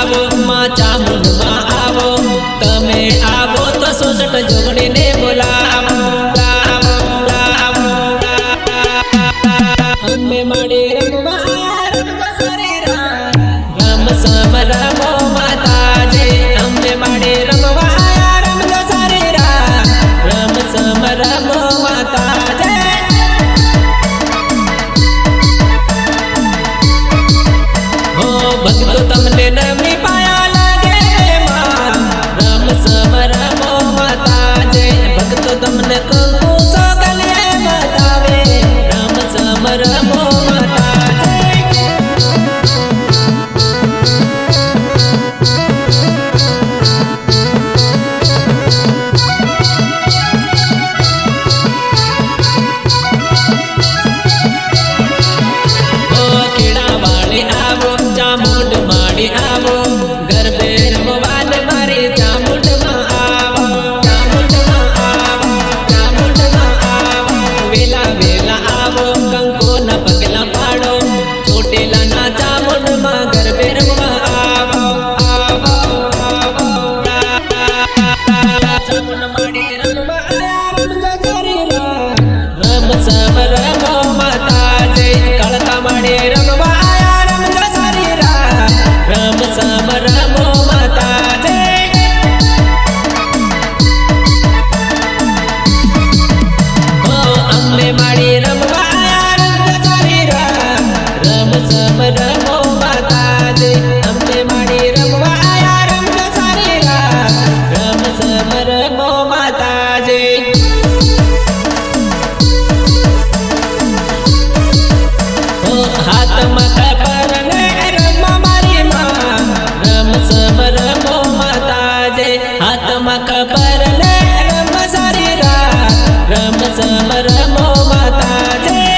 आवो मां चामुंड मां आवो तमे आवो तो 66 जोगणी ने बोलावो हमें माडे रमवा रम सम रमो माता जे हमें माडे रमवा रम सारे रम सम रमो माता जे हो भक्तो तमने नमी पाया लागे मां रम सम रमो माता जे भक्तो तमने कंकु सोगले बतावे रम सम रमो माता जे चामुंड माड़ी आवो गरबे रमवान मारे चामुंड मां आवो चामुंड मां आवो चामुंड मां आवो वेला वेला आवो कंको न पगला पाड़ो छोटेला ना चामुंड मां गरबे रमवा आवो आवो आवो चामुंड माड़ी रमवा रम करे रम सब रमो माता जे कळता माड़े रमवा रम सम रमो माता जे ओ अम्मे माड़ी रमवा रम सम रमो माता जे अम्मे माड़ी रमवा रम सम रमो माता जे ओ हाथ माथा पर रम सम रमो माता जे हाथ में खबर ले